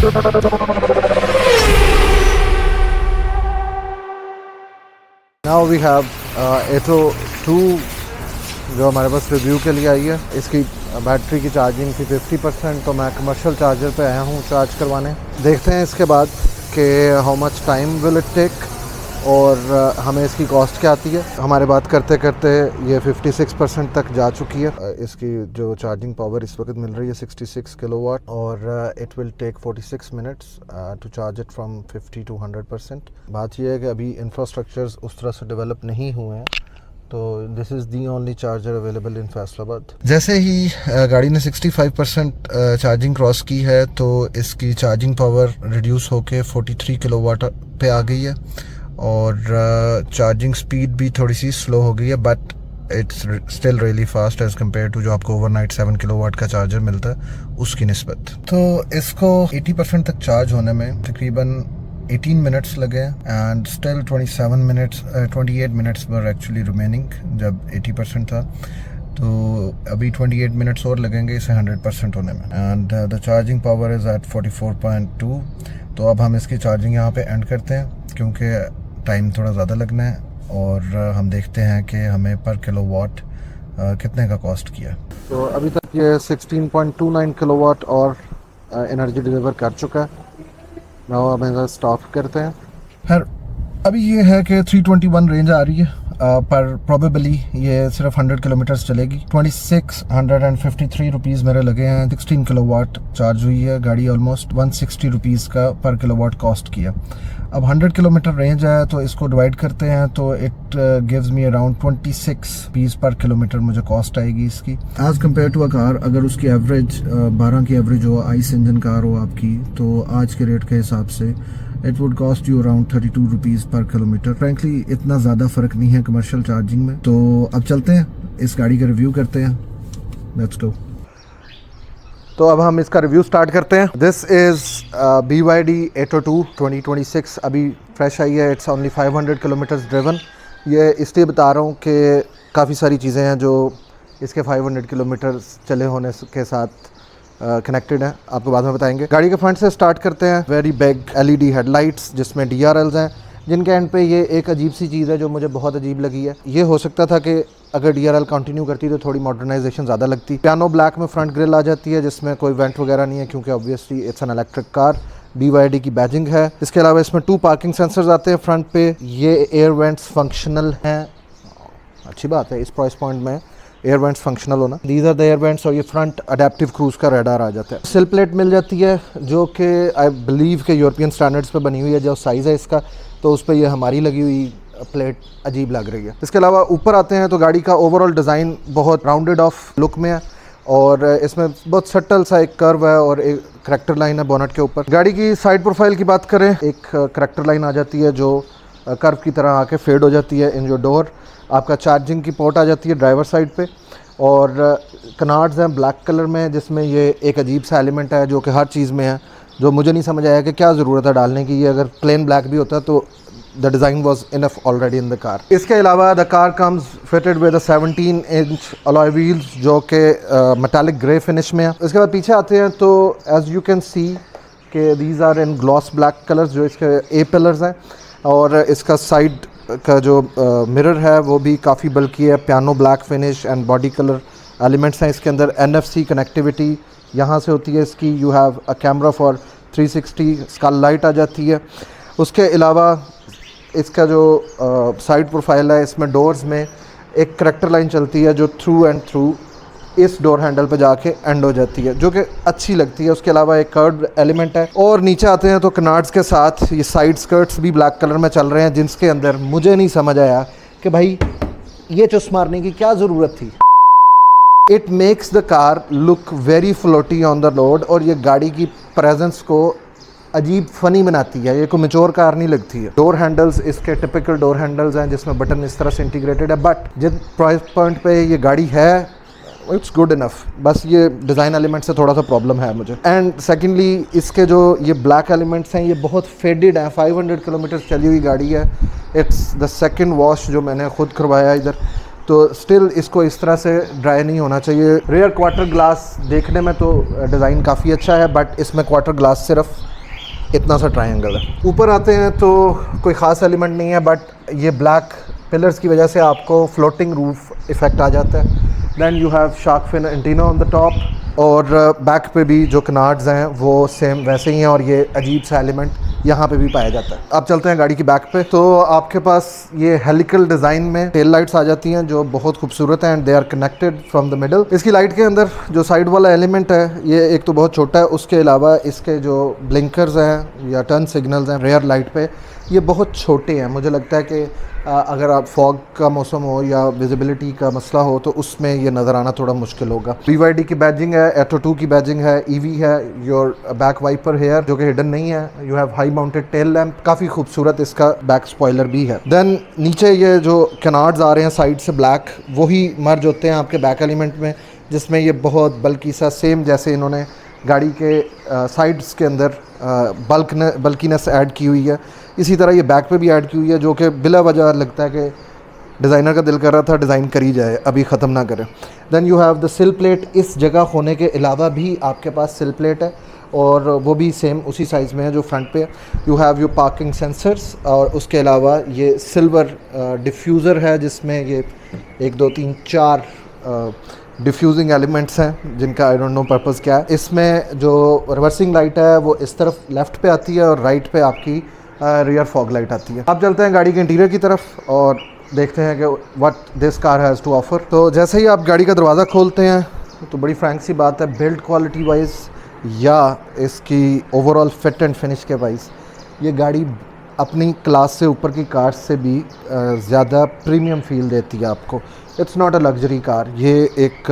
Now we have एटो 2 जो हमारे पास review के लिए आई है। इसकी बैटरी की चार्जिंग थी 50%, तो मैं कमर्शियल चार्जर पे आया हूँ चार्ज करवाने। देखते हैं इसके बाद कि how much time will it take और हमें इसकी कॉस्ट क्या आती है। हमारे बात करते करते ये 56% तक जा चुकी है। इसकी जो चार्जिंग पावर इस वक्त मिल रही है 66 किलोवाट और it will take 46 minutes to charge it from 50 to 100%। बात यह है कि अभी इंफ्रास्ट्रक्चर्स उस तरह से डेवलप नहीं हुए हैं, तो दिस is the only charger available in Faisalabad. जैसे ही गाड़ी ने 65% चार्जिंग क्रॉस की है तो इसकी चार्जिंग पावर रिड्यूस होके 43 किलोवाट पे आ गई है और चार्जिंग स्पीड भी थोड़ी सी स्लो हो गई है, but it's still really fast as compared to जो आपको ओवरनाइट 7 किलोवाट का चार्जर मिलता है उसकी निस्बत। तो इसको 80% तक चार्ज होने में तकरीबन 18 मिनट्स लगे and still 28 minutes were actually remaining जब 80% था। तो अभी 28 मिनट्स और लगेंगे इसे 100% होने में and the charging power is at 44.2। तो अब हम इसकी चार्जिंग यहाँ पे एंड करते हैं क्योंकि टाइम थोड़ा ज़्यादा लगना है और हम देखते हैं कि हमें पर किलोवाट कितने का कॉस्ट किया। तो अभी तक ये 16.29 किलोवाट और एनर्जी डिलीवर कर चुका है। नाउ हम इसे स्टॉप करते हैं। खैर अभी ये है कि 321 रेंज आ रही है पर प्रोबेबली ये सिर्फ 100 किलोमीटर्स चलेगी। 2653 रुपीज़ मेरे लगे हैं। 16 किलोवाट चार्ज हुई है गाड़ी, ऑलमोस्ट 160 रुपीज़ का पर किलोवाट कॉस्ट किया। अब 100 किलोमीटर रेंज है तो इसको डिवाइड करते हैं तो it gives me around 26 rupees पर किलोमीटर मुझे कॉस्ट आएगी इसकी। As compared to a car, अगर उसकी एवरेज 12 की एवरेज हो, आइस इंजन कार हो आपकी, तो आज के रेट के हिसाब से it would cost you around 32 rupees पर किलोमीटर। फ्रेंकली इतना ज़्यादा फ़र्क नहीं है कमर्शियल चार्जिंग में। तो अब चलते हैं इस गाड़ी का रिव्यू करते हैं। Let's go. तो अब हम इसका रिव्यू स्टार्ट करते हैं। दिस इज़ BYD Atto 2 2026, अभी फ्रेश आई है। It's only 500 kilometres driven. ये इसलिए बता रहा हूँ कि काफ़ी सारी चीज़ें हैं जो इसके 500 किलोमीटर्स चले होने के साथ कनेक्टेड है, आपको बाद में बताएंगे। गाड़ी के फ्रंट से स्टार्ट करते हैं। वेरी बिग LED हेडलाइट्स जिसमें DRLs हैं, जिनके एंड पे ये एक अजीब सी चीज़ है जो मुझे बहुत अजीब लगी है। ये हो सकता था कि अगर DRL कंटिन्यू करती तो थोड़ी मॉडर्नाइजेशन ज़्यादा लगती। पियानो ब्लैक में फ्रंट ग्रिल आ जाती है जिसमें कोई वेंट वगैरह नहीं है क्योंकि obviously it's an electric car. BYD की बैजिंग है। इसके अलावा इसमें 2 पार्किंग सेंसर्स आते हैं फ्रंट पे। ये एयर वेंट्स फंक्शनल हैं, अच्छी बात है इस प्राइस पॉइंट में एयर वेंट्स फंक्शनल होना। These are the air vents और ये फ्रंट अडेप्टिव क्रूज का रेडार आ जाता है। सिल प्लेट मिल जाती है जो कि आई बिलीव के यूरोपियन स्टैंडर्ड्स पे बनी हुई है। जो साइज़ है इसका तो उस पर ये हमारी लगी हुई प्लेट अजीब लग रही है। इसके अलावा ऊपर आते हैं तो गाड़ी का ओवरऑल डिज़ाइन बहुत राउंडेड ऑफ लुक में है और इसमें बहुत सटल सा एक कर्व है और एक करैक्टर लाइन है बोनट के ऊपर। गाड़ी की साइड प्रोफाइल की बात करें, एक करैक्टर लाइन आ जाती है जो कर्व की तरह आके फेड हो जाती है इन जो डोर। आपका चार्जिंग की पोर्ट आ जाती है ड्राइवर साइड पे और कनार्ड्स हैं ब्लैक कलर में जिसमें ये एक अजीब सा एलिमेंट है जो कि हर चीज़ में है, जो मुझे नहीं समझ आया कि क्या ज़रूरत है डालने की। ये अगर प्लेन ब्लैक भी होता तो the design was enough already in the car. इसके अलावा the car comes fitted with 17 inch alloy wheels जो कि मेटालिक ग्रे फिनिश में है। इसके बाद पीछे आते हैं तो एज़ यू कैन सी कि these are in gloss black colours जो इसके ए पिलर्स हैं और इसका साइड का जो मिरर है वो भी काफ़ी बल्कि है। Piano black finish and body colour elements हैं इसके अंदर। NFC कनेक्टिविटी यहाँ से होती है इसकी। You have a camera for 360, स्कल लाइट आ जाती है। उसके अलावा इसका जो साइड प्रोफाइल है इसमें डोर्स में एक करैक्टर लाइन चलती है जो थ्रू एंड थ्रू इस डोर हैंडल पे जाके एंड हो जाती है जो कि अच्छी लगती है। उसके अलावा एक कर्व एलिमेंट है। और नीचे आते हैं तो कनार्ड्स के साथ ये साइड स्कर्ट्स भी ब्लैक कलर में चल रहे हैं जिसके अंदर मुझे नहीं समझ आया कि भाई ये चुस मारने की क्या ज़रूरत थी। It makes the car look very floaty on the road और ये गाड़ी की प्रेजेंस को अजीब फ़नी बनाती है। ये कोई मैच्योर कार नहीं लगती है। डोर हैंडल्स इसके टिपिकल डोर हैंडल्स हैं जिसमें बटन इस तरह से इंटीग्रेटेड है, बट जिस प्राइस पॉइंट पे ये गाड़ी है इट्स गुड इनफ। बस ये डिज़ाइन एलिमेंट से थोड़ा सा प्रॉब्लम है मुझे। एंड सेकेंडली इसके जो ये ब्लैक एलिमेंट्स हैं ये बहुत फेडेड हैं। 500 किलोमीटर चली हुई गाड़ी है। इट्स द सेकेंड वॉश जो मैंने ख़ुद करवाया इधर, तो स्टिल इसको इस तरह से ड्राई नहीं होना चाहिए। रेयर क्वार्टर ग्लास देखने में तो डिज़ाइन काफ़ी अच्छा है बट इसमें क्वार्टर ग्लास सिर्फ इतना सा ट्रायंगल है। ऊपर आते हैं तो कोई ख़ास एलिमेंट नहीं है, बट ये ब्लैक पिलर्स की वजह से आपको फ्लोटिंग रूफ इफ़ेक्ट आ जाता है। Then you have shark fin antenna on the top, और बैक पे भी जो कनार्ड्स हैं वो सेम वैसे ही हैं, और ये अजीब सा एलिमेंट यहाँ पे भी पाया जाता है। अब चलते हैं गाड़ी की बैक पे, तो आपके पास ये हेलिकल डिज़ाइन में टेल लाइट्स आ जाती हैं जो बहुत खूबसूरत हैं, and they are connected from the middle. इसकी लाइट के अंदर जो साइड वाला एलिमेंट है ये एक तो बहुत छोटा है, उसके अलावा इसके जो ब्लिंकर्स हैं या टर्न सिग्नल्स हैं रेयर लाइट पे, ये बहुत छोटे हैं। मुझे लगता है कि अगर आप फॉग का मौसम हो या विजिबिलिटी का मसला हो तो उसमें ये नज़र आना थोड़ा मुश्किल होगा। BYD की बैजिंग है, एटो 2 की बैजिंग है, EV है, योर बैक वाइपर हेयर जो कि हिडन नहीं है, you have high mounted tail lamp, काफ़ी खूबसूरत इसका बैक स्पॉइलर भी है। देन नीचे ये जो कैनार्ड्स आ रहे हैं साइड से ब्लैक, वही मर्ज होते हैं आपके बैक एलिमेंट में, जिसमें ये बहुत बल्कि सा सेम जैसे इन्होंने गाड़ी के साइड्स के अंदर बल्कीनेस ऐड की हुई है, इसी तरह ये बैक पे भी ऐड की हुई है, जो कि बिला वजह लगता है कि डिज़ाइनर का दिल कर रहा था डिज़ाइन करी जाए, अभी ख़त्म ना करें। देन यू हैव द सिल प्लेट, इस जगह होने के अलावा भी आपके पास सिल प्लेट है, और वो भी सेम उसी साइज़ में है जो फ्रंट पे है। You have your parking sensors, और उसके अलावा ये सिल्वर डिफ्यूज़र है जिसमें ये 1 2 3 4 डिफ्यूजिंग एलिमेंट्स हैं जिनका आई डोंट नो पर्पज़ क्या है। इसमें जो रिवर्सिंग लाइट है वो इस तरफ लेफ़्ट पे आती है, और राइट पे आपकी रियर फॉग लाइट आती है। अब चलते हैं गाड़ी के इंटीरियर की तरफ और देखते हैं कि what this car has to offer. तो जैसे ही आप गाड़ी का दरवाज़ा खोलते हैं तो बड़ी फ्रैंक सी बात है, बिल्ड क्वालिटी वाइज या इसकी ओवरऑल फिट एंड फिनिश के वाइज ये गाड़ी अपनी क्लास से ऊपर की कार से भी ज़्यादा प्रीमियम फील देती है आपको। It's not a luxury car, ये एक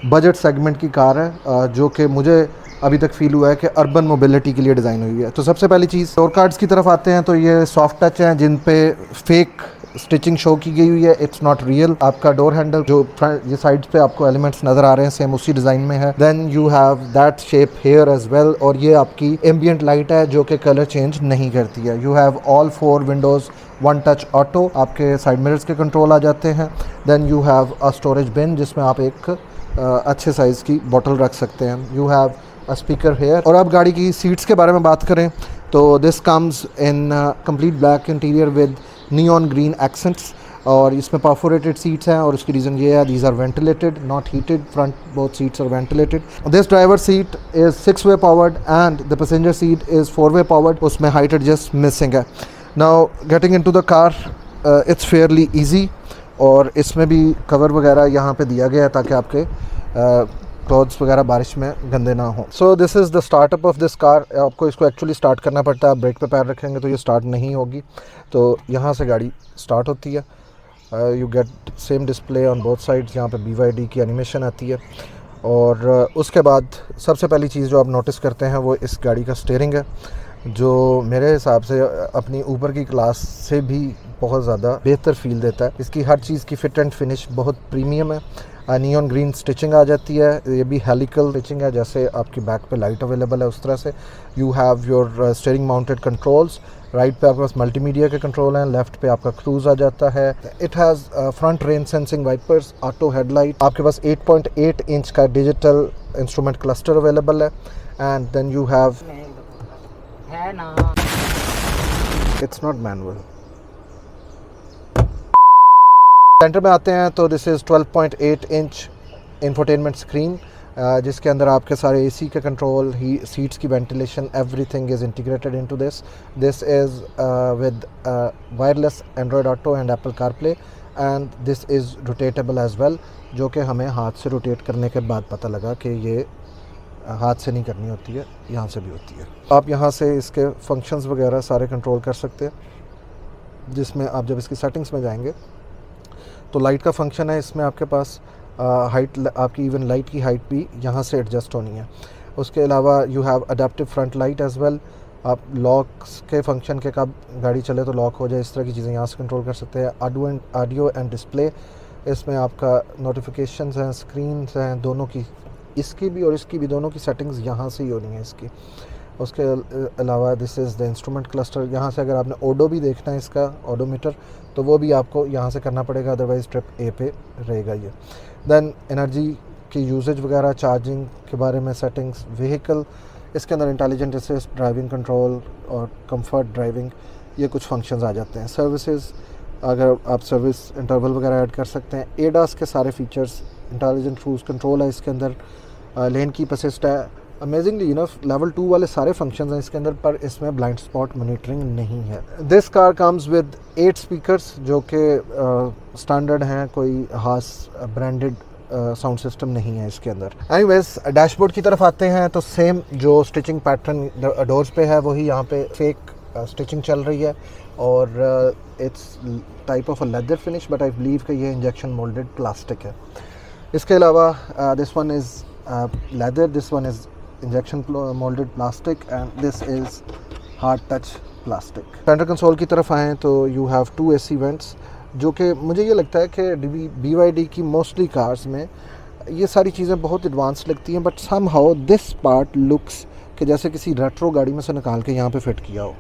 बजट सेगमेंट की कार है जो कि मुझे अभी तक फील हुआ है कि अर्बन मोबिलिटी के लिए डिज़ाइन हुई है। तो सबसे पहली चीज़ डोर कार्ड्स की तरफ आते हैं, तो ये सॉफ्ट टच हैं जिन पे फेक स्टिचिंग शो की गई हुई है, इट्स नॉट रियल। आपका डोर हैंडल जो ये साइड्स पे आपको एलिमेंट्स नज़र आ रहे हैं सेम उसी डिज़ाइन में है। Then you have that shape here as well, और ये आपकी एम्बियंट लाइट है जो कि कलर चेंज नहीं करती है। You have all 4 windows 1 touch auto, आपके साइड मिरर्स के कंट्रोल आ जाते हैं। Then you have a storage bin जिसमें आप एक अच्छे साइज़ की बॉटल रख सकते हैं। You have a speaker here. और अब गाड़ी की सीट्स के बारे में बात करें तो this comes in complete black interior with neon green accents, और इसमें परफोरेटेड सीट्स हैं, और उसकी रीज़न ये है these are ventilated not heated, front both seats are ventilated. This driver seat is 6-way powered and the passenger seat is 4-way powered, उसमें height adjust missing है। Now getting into the car it's fairly easy, और इसमें भी cover वगैरह यहाँ पे दिया गया है ताकि आपके क्लॉथ्स वगैरह बारिश में गंदे ना हो। So this is the startup of this car. आपको इसको एक्चुअली स्टार्ट करना पड़ता है, आप ब्रेक पे पैर रखेंगे तो ये स्टार्ट नहीं होगी। तो यहाँ से गाड़ी स्टार्ट होती है, you get same display on both sides, यहाँ पे BYD की एनिमेशन आती है। और उसके बाद सबसे पहली चीज़ जो आप नोटिस करते हैं वो इस गाड़ी का स्टीयरिंग है, जो मेरे हिसाब से अपनी ऊपर की क्लास से भी बहुत ज़्यादा बेहतर फील देता है। इसकी हर चीज़ की फ़िट एंड फिनिश बहुत प्रीमियम है। नियॉन ग्रीन स्टिचिंग आ जाती है, ये भी हेलिकल स्टिचिंग है, जैसे आपकी बैक पे लाइट अवेलेबल है उस तरह से। You have your steering mounted controls, right पे आपके पास मल्टीमीडिया के कंट्रोल हैं, लेफ्ट पे आपका क्रूज़ आ जाता है। It has front rain sensing wipers, auto headlight, आपके पास 8.8 इंच का डिजिटल इंस्ट्रूमेंट क्लस्टर अवेलेबल है। And then you have it's not manual. Centre में आते हैं तो दिस इज़ 12.8 इंच इंफोटेनमेंट स्क्रीन, जिसके अंदर आपके सारे AC के कंट्रोल, ही सीट्स की ventilation, everything is integrated into this. This is with wireless Android Auto and Apple CarPlay, and this is rotatable as well, जो कि हमें हाथ से रोटेट करने के बाद पता लगा कि ये हाथ से नहीं करनी होती है, यहाँ से भी होती है। आप यहाँ से इसके फंक्शंस वगैरह सारे कंट्रोल कर सकते हैं, जिसमें आप जब इसकी सेटिंग्स में जाएंगे तो लाइट का फंक्शन है इसमें आपके पास, हाइट आपकी इवन लाइट की हाइट भी यहाँ से एडजस्ट होनी है। उसके अलावा you have adaptive front light as well, आप लॉक्स के फंक्शन के कब गाड़ी चले तो लॉक हो जाए, इस तरह की चीज़ें यहाँ से कंट्रोल कर सकते हैं। ऑडियो एंड डिस्प्ले, इसमें आपका नोटिफिकेशंस हैं, स्क्रीन्स हैं, दोनों की, इसकी भी और इसकी भी, दोनों की सेटिंग्स यहाँ से ही होनी है इसकी। उसके अलावा this is the instrument cluster, यहाँ से अगर आपने ओडो भी देखना है इसका ओडोमीटर तो वो भी आपको यहाँ से करना पड़ेगा, अदरवाइज़ ट्रिप A पे रहेगा ये। देन एनर्जी की यूजेज वगैरह, चार्जिंग के बारे में सेटिंग्स, व्हीकल इसके अंदर इंटेलिजेंट असिस्ट, ड्राइविंग कंट्रोल और कंफर्ट ड्राइविंग, ये कुछ फंक्शंस आ जाते हैं। सर्विसेज, अगर आप सर्विस इंटरवल वगैरह ऐड कर सकते हैं। एडास के सारे फीचर्स, इंटेलिजेंट क्रूज कंट्रोल है इसके अंदर, लेन कीप असिस्ट है। अमेजिंगली इनफ लेवल 2 वाले सारे फंक्शंस हैं इसके अंदर, पर इसमें ब्लाइंड स्पॉट मॉनिटरिंग नहीं है। This car comes with 8 speakers जो कि स्टैंडर्ड हैं, कोई हास ब्रांडेड साउंड सिस्टम नहीं है इसके अंदर। एनीवेज, डैशबोर्ड की तरफ आते हैं तो सेम जो स्टिचिंग पैटर्न डोर्स पे है वही यहाँ पे फेक स्टिचिंग चल रही है, और it's type of a leather finish, but I believe कि ये इंजेक्शन मोल्डेड प्लास्टिक है। इसके अलावा this one is leather, this one is injection moulded plastic and this is hard touch plastic. Centre console की तरफ आएँ तो यू हैव 2 AC वेंट्स, जो कि मुझे ये लगता है कि BYD की मोस्टली कार्स में ये सारी चीज़ें बहुत एडवांस लगती हैं, but somehow this part looks कि जैसे किसी रेट्रो गाड़ी में से निकाल के यहाँ पे फिट किया हो।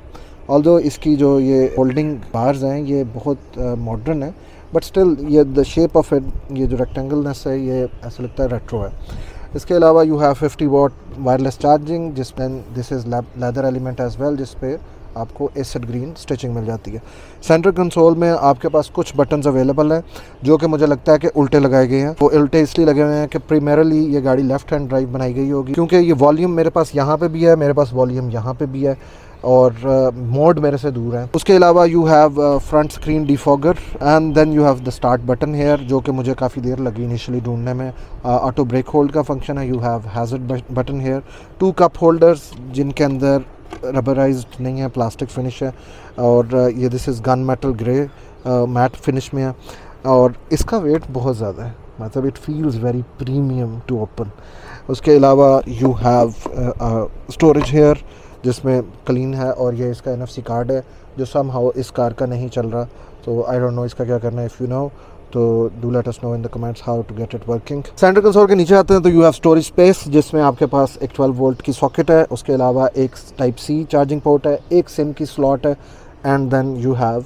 ऑल्दो इसकी जो ये होल्डिंग बार्स हैं ये बहुत मॉडर्न है, बट स्टिल ये द शेप ऑफ इट, ये जो रेक्टेंगलनेस है, ये ऐसा लगता है रेट्रो है। इसके अलावा you have 50 watt wireless charging, जिसमें this is leather element as well, जिस पे आपको एसिड ग्रीन स्टिचिंग मिल जाती है। सेंटर कंसोल में आपके पास कुछ बटन्स अवेलेबल हैं जो कि मुझे लगता है कि उल्टे लगाए गए हैं। वो उल्टे इसलिए लगे हुए हैं कि प्राइमरीली ये गाड़ी लेफ्ट हैंड ड्राइव बनाई गई होगी, क्योंकि ये वॉल्यूम मेरे पास यहाँ पे भी है, मेरे पास वॉल्यूम यहाँ पे भी है, और मोड मेरे से दूर है। उसके अलावा you have front screen defogger and then you have the start button here, जो कि मुझे काफ़ी देर लगी इनिशियली ढूंढने में। ऑटो ब्रेक होल्ड का फंक्शन है। You have hazard button here, 2 cup holders जिनके अंदर रबराइज्ड नहीं है, प्लास्टिक फिनिश है, और ये this is gun metal grey matte finish में है, और इसका वेट बहुत ज़्यादा है, मतलब it feels very premium to open. उसके अलावा यू हैव स्टोरेज हेयर जिसमें क्लीन है, और ये इसका NFC कार्ड है जो सम हाउ इस कार का नहीं चल रहा, तो आई डोंट नो इसका क्या करना है। इफ़ यू नो तो do let us know in the comments how to get it working. Centre console के नीचे आते हैं तो यू हैव स्टोरेज स्पेस, जिसमें आपके पास एक 12 वोल्ट की सॉकेट है, उसके अलावा एक टाइप C चार्जिंग पोर्ट है, एक सिम की स्लॉट है, and then you have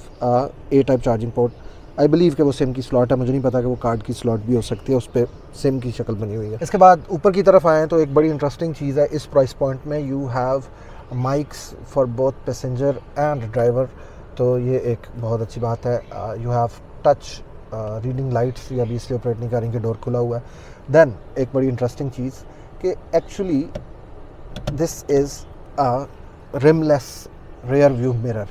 A type charging port. I believe कि वो सिम की स्लॉट है, मुझे नहीं पता कि वो कार्ड की स्लॉट भी हो सकती है, उस पर सिम की शक्ल बनी हुई है। इसके बाद ऊपर की तरफ आएँ तो एक बड़ी इंटरेस्टिंग चीज़ है इस प्राइस पॉइंट में, you have mics for both passenger and driver, तो ये एक बहुत अच्छी बात है। You have touch reading lights, ये अभी इसलिए ऑपरेट नहीं करेंगे, डोर खुला हुआ है। देन एक बड़ी इंटरेस्टिंग चीज़ कि actually this is a rimless rear view mirror,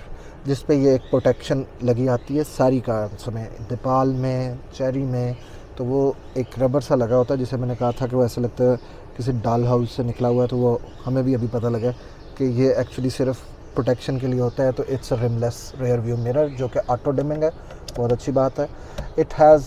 जिस पे ये एक प्रोटेक्शन लगी आती है सारी कार्स में, नेपाल में, चेरी में, तो वो एक रबर सा लगा होता है, जिसे मैंने कहा था कि वो ऐसा लगता है किसी डाल हाउस से निकला हुआ है, तो वो हमें भी अभी पता लगा कि ये एक्चुअली सिर्फ प्रोटेक्शन के लिए होता है। तो it's a rimless rear view mirror जो कि ऑटो डिमिंग है, बहुत अच्छी बात है। इट हैज़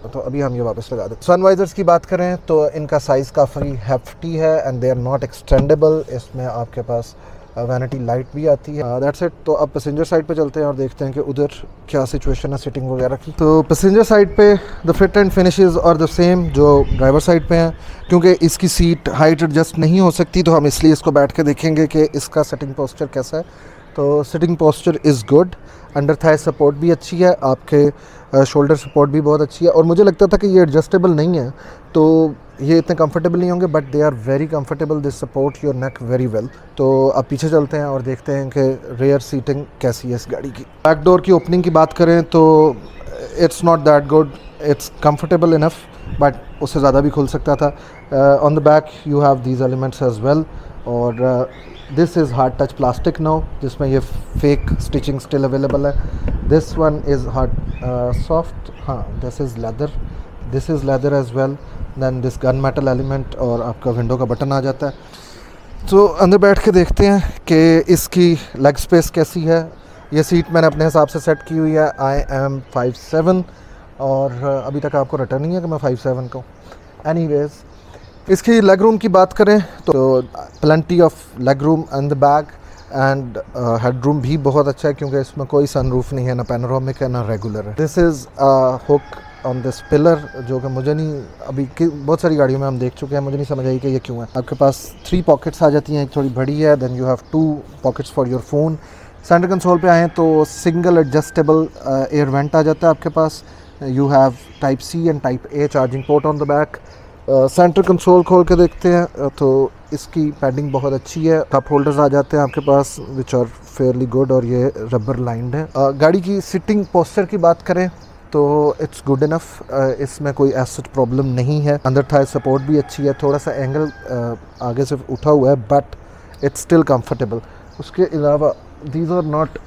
तो अभी हम ये वापस लगा दें। सनवाइजर्स की बात करें तो इनका साइज़ काफ़ी हेफ्टी है and they are not extendable. इसमें आपके पास वैनिटी लाइट भी आती है। That's it. तो अब पैसेंजर साइड पे चलते हैं और देखते हैं कि उधर क्या सिचुएशन है सिटिंग वगैरह की। तो पैसेंजर साइड पे the fit and finishes are the same जो ड्राइवर साइड पे हैं, क्योंकि इसकी सीट हाइट एडजस्ट नहीं हो सकती, तो हम इसलिए इसको बैठ के देखेंगे कि इसका सिटिंग पोस्चर कैसा है। तो sitting posture is good, under Thai support भी अच्छी है, आपके शोल्डर सपोर्ट भी बहुत अच्छी है, और मुझे लगता था कि ये एडजस्टेबल नहीं है तो ये इतने कंफर्टेबल नहीं होंगे, but they are very comfortable, they support your neck very well. तो अब पीछे चलते हैं और देखते हैं कि रेयर सीटिंग कैसी है इस गाड़ी की। बैक डोर की ओपनिंग की बात करें तो it's not that good, it's comfortable enough, but उससे ज़्यादा भी खुल सकता था। On the back you have these elements as well, और this is hard touch plastic now, जिसमें ये फेक स्टिचिंग स्टिल अवेलेबल है। This one is hard soft, हाँ this is leather as well. Then this gun metal element, और आपका window का button आ जाता है। तो अंदर बैठ के देखते हैं कि इसकी लेग स्पेस कैसी है। ये सीट मैंने अपने हिसाब से सेट की हुई है। आई एम 5'7", और अभी तक आपको रिटर्न नहीं है कि मैं 5'7" का हूँ। एनीवेज, इसकी लेग रूम की बात करें तो plenty of leg room in the back, and head room भी बहुत अच्छा है, क्योंकि इसमें कोई सनरूफ नहीं है, ना पैनोरामिक है ना रेगुलर है। This is hook on this pillar, जो कि मुझे नहीं, अभी बहुत सारी गाड़ियों में हम देख चुके हैं, मुझे नहीं समझ आई कि ये क्यों है। आपके पास 3 पॉकेट्स आ जाती हैं, एक थोड़ी बड़ी है, then you have 2 pockets for your phone. Centre console पे आएँ तो सिंगल एडजस्टेबल एयर वेंट आ जाता है आपके पास। You have type C and type A charging port on the back. Centre console खोल के देखते हैं तो इसकी पैडिंग बहुत अच्छी है। कप होल्डर्स आ जाते हैं आपके पास विच आर फेयरली गुड और ये रबर लाइंड है। गाड़ी की सिटिंग पोस्चर की बात करें तो इट्स गुड इनफ, इसमें कोई ऐसा प्रॉब्लम नहीं है। अंदर थाई सपोर्ट भी अच्छी है, थोड़ा सा एंगल आगे से उठा हुआ है बट इट्स स्टिल कंफर्टेबल। उसके अलावा दीज आर नॉट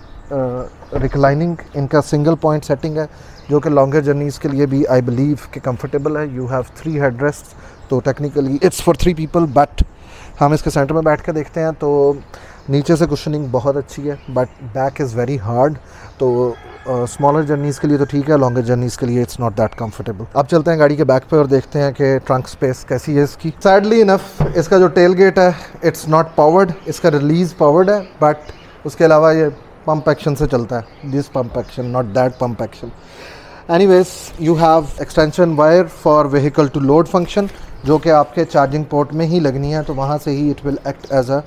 रिक्लाइनिंग, इनका सिंगल पॉइंट सेटिंग है जो कि लॉन्गर जर्नीज़ के लिए भी आई बिलीव कि कंफर्टेबल है। यू हैव 3 हेडरेस्ट, तो technically it's for 3 people but हम इसके सेंटर में बैठ कर देखते हैं तो नीचे से कुशनिंग बहुत अच्छी है but back is very hard. तो स्मॉलर जर्नीज़ के लिए तो ठीक है, लॉन्गर जर्नीज़ के लिए इट्स नॉट दैट कंफर्टेबल। अब चलते हैं गाड़ी के बैक पे और देखते हैं कि ट्रंक स्पेस कैसी है इसकी। सैडली इनफ इसका जो टेल गेट है इट्स नॉट पावर्ड, इसका रिलीज़ पावर्ड है बट उसके अलावा ये पंप एक्शन से चलता है, this pump action not that pump action. Anyways you have extension wire for vehicle to load function जो कि आपके चार्जिंग पोर्ट में ही लगनी है, तो वहाँ से ही it will act as a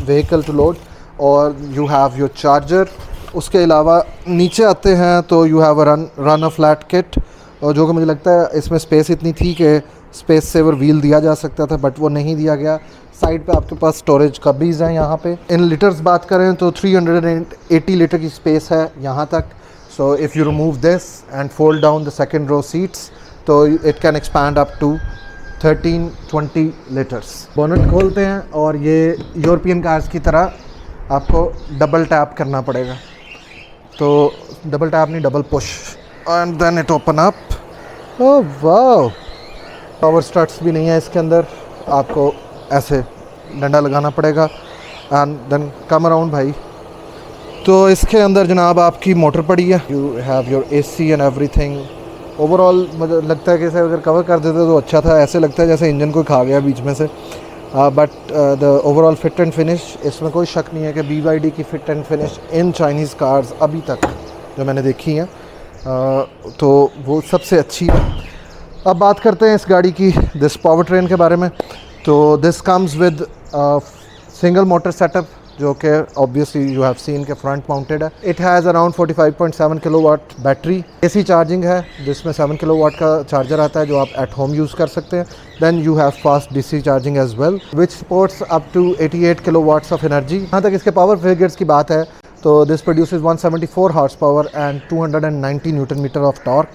vehicle to load. और यू हैव योर चार्जर। उसके अलावा नीचे आते हैं तो you have run a flat kit, और जो कि मुझे लगता है इसमें स्पेस इतनी थी कि स्पेस सेवर व्हील दिया जा सकता था बट वो नहीं दिया गया। साइड पे आपके पास स्टोरेज कबीज़ हैं। यहाँ पे इन लीटर्स बात करें तो 380 लीटर की स्पेस है यहाँ तक। So if you remove this and fold down the second row seats तो it can expand up to 13-20 litres. Bonnet खोलते हैं और ये यूरोपियन कार्स की तरह आपको डबल टैप करना पड़ेगा, तो डबल टैप नहीं double push and then it open up. ओह वाह, पावर स्टार्ट्स भी नहीं है इसके अंदर, आपको ऐसे डंडा लगाना पड़ेगा एंड देन कम अराउंड भाई। तो इसके अंदर जनाब आपकी मोटर पड़ी है, you have your AC and everything. Overall मुझे लगता है कि इसे अगर कवर कर देते तो अच्छा था, ऐसे लगता है जैसे इंजन कोई खा गया बीच में से। But the overall fit and finish, इसमें कोई शक नहीं है कि BYD की fit and finish in Chinese cars अभी तक जो मैंने देखी हैं तो वो सबसे अच्छी है। अब बात करते हैं इस गाड़ी की दिस पावर ट्रेन के बारे में। तो this comes with single motor setup जो कि ऑब्वियसली यू हैव सीन के फ्रंट माउंटेड है। It has around 45.7 kilowatt battery. AC charging है जिसमें 7 किलोवाट का चार्जर आता है जो आप एट होम यूज़ कर सकते हैं। Then you have fast DC charging as well which supports up to 88 kilowatts of energy. जहाँ तक इसके पावर फिगर्स की बात है तो this produces 174 horse power and 290 newton metre of torque,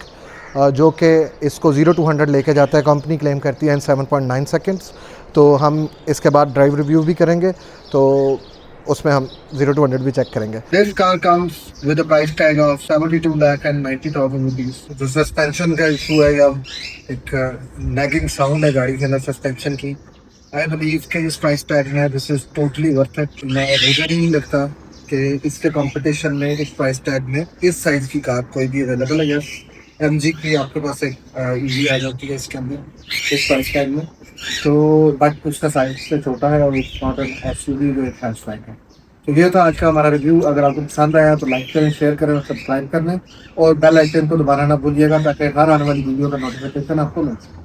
जो कि इसको 0 to 100 लेके जाता है, कंपनी क्लेम करती है इन 7.9 सेकेंड्स। तो हम इसके बाद ड्राइव रिव्यू भी करेंगे तो उसमें हम 0 to 100 भी चेक करेंगे। This car comes with a price tag of 72,90,000 rupees। जो सस्पेंशन का इशू है या एक नैगिंग साउंड है गाड़ी के अंदर सस्पेंशन की, आई बिलीव के इस प्राइस टैग में this is totally worth it. मैं मुझे नहीं लगता कि इसके कंपटीशन में इस प्राइस टैग में इस साइज की कार कोई भी अवेलेबल है। यस, MG की आपके पास एक EV आ जाती है इसके अंदर इस प्राइस टैग में, तो बट उसका साइज से छोटा है और नॉट एन SUV जो एक हैचबैक है। तो ये था आज का हमारा रिव्यू। अगर आपको पसंद आया तो लाइक करें, शेयर करें और सब्सक्राइब कर लें और बेल आइकन को दबाना ना भूलिएगा ताकि हर आने वाली वीडियो का नोटिफिकेशन आपको मिल सके।